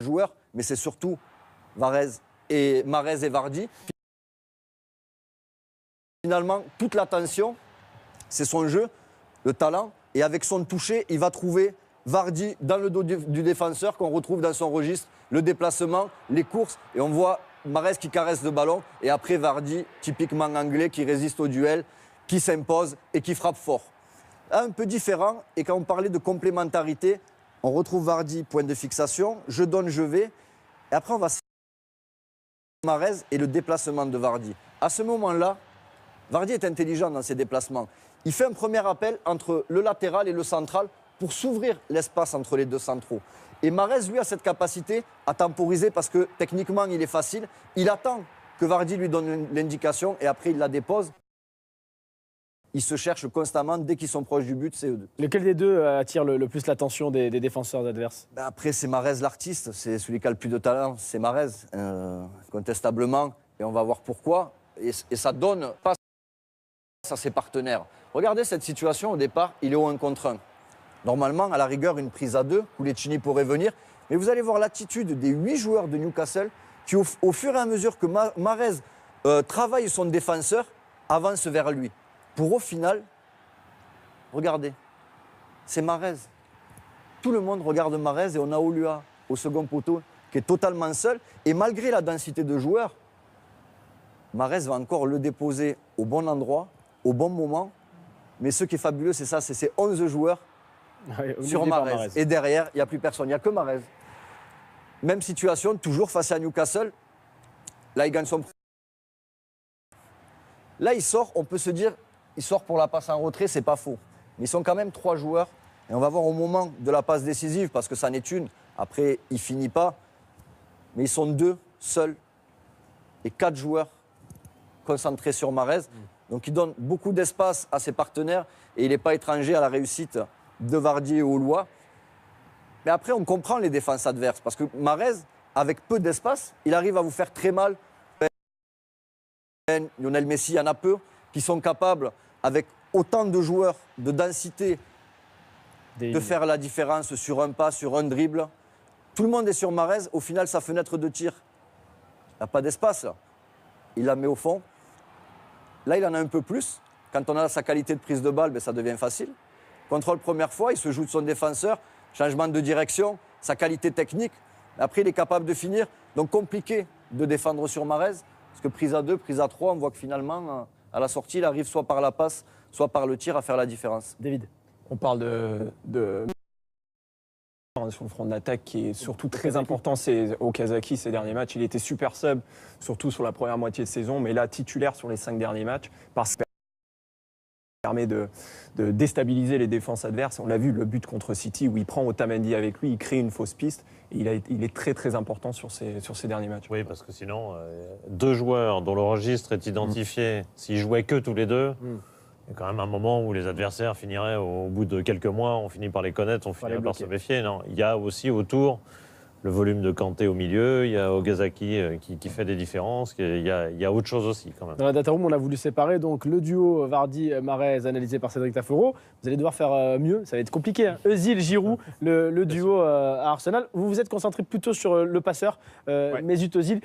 joueurs, mais c'est surtout Mahrez et Vardy. Finalement, toute l'attention, c'est son jeu, le talent. Et avec son toucher, il va trouver Vardy dans le dos du défenseur qu'on retrouve dans son registre, le déplacement, les courses. Et on voit Mahrez qui caresse le ballon. Et après, Vardy, typiquement anglais, qui résiste au duel, qui s'impose et qui frappe fort. Un peu différent. Et quand on parlait de complémentarité, on retrouve Vardy, point de fixation. Je donne, je vais. Et après, on va Mahrez et le déplacement de Vardy. À ce moment-là, Vardy est intelligent dans ses déplacements. Il fait un premier appel entre le latéral et le central pour s'ouvrir l'espace entre les deux centraux. Et Mahrez, lui, a cette capacité à temporiser parce que techniquement, il est facile. Il attend que Vardy lui donne l'indication et après, il la dépose. Ils se cherchent constamment. Dès qu'ils sont proches du but, c'est eux deux. Lequel des deux attire le plus l'attention des défenseurs adverses? Après, c'est Mahrez l'artiste. C'est celui qui a le plus de talent. C'est Mahrez, incontestablement. Et on va voir pourquoi. Et ça donne pas à ses partenaires. Regardez cette situation au départ, il est au 1 contre 1. Normalement, à la rigueur, une prise à 2, Koulichini pourrait venir. Mais vous allez voir l'attitude des 8 joueurs de Newcastle qui, au fur et à mesure que Mahrez travaille son défenseur, avance vers lui. Pour au final, regardez, c'est Mahrez. Tout le monde regarde Mahrez et on a Olua au second poteau qui est totalement seul. Et malgré la densité de joueurs, Mahrez va encore le déposer au bon endroit, au bon moment. Mais ce qui est fabuleux, c'est ça, c'est ces 11 joueurs sur Mahrez. Et derrière, il n'y a plus personne, il n'y a que Mahrez. Même situation, toujours face à Newcastle. Là, il gagne son... Là, il sort, on peut se dire, il sort pour la passe en retrait, c'est pas faux. Mais ils sont quand même 3 joueurs. Et on va voir au moment de la passe décisive, parce que ça n'est une. Après, il finit pas. Mais ils sont 2 seuls et 4 joueurs concentrés sur Mahrez. Donc il donne beaucoup d'espace à ses partenaires et il n'est pas étranger à la réussite de Vardy et Olua. Mais après, on comprend les défenses adverses parce que Mahrez, avec peu d'espace, il arrive à vous faire très mal. Lionel Messi, il y en a peu qui sont capables, avec autant de joueurs, de densité, de faire la différence sur un pas, sur un dribble. Tout le monde est sur Mahrez. Au final, sa fenêtre de tir, il n'a pas d'espace. Il la met au fond. Là, il en a un peu plus. Quand on a sa qualité de prise de balle, ça devient facile. Contrôle première fois, il se joue de son défenseur. Changement de direction, sa qualité technique. Après, il est capable de finir. Donc, compliqué de défendre sur Mahrez. Parce que prise à 2, prise à 3, on voit que finalement, à la sortie, il arrive soit par la passe, soit par le tir à faire la différence. David. On parle de sur le front de l'attaque qui est surtout très important. C'est Okazaki ces derniers matchs. Il était super sub, surtout sur la première moitié de saison, mais là titulaire sur les 5 derniers matchs. Parce que permet de déstabiliser les défenses adverses. On l'a vu, le but contre City où il prend Otamendi avec lui, il crée une fausse piste. Et il est très très important sur ces derniers matchs. Oui, parce que sinon, 2 joueurs dont le registre est identifié, s'ils jouaient que tous les deux, il y a quand même un moment où les adversaires finiraient, au bout de quelques mois, on finit par les connaître, on finit par se méfier. Non, il y a aussi autour le volume de Kanté au milieu, il y a Okazaki qui fait des différences, il y a autre chose aussi quand même. Dans la data room, on a voulu séparer donc le duo Vardy-Mahrez analysé par Cédric Taffero. Vous allez devoir faire mieux, ça va être compliqué. Hein. Özil-Giroud, le duo à Arsenal. Vous vous êtes concentré plutôt sur le passeur, Mesut Özil.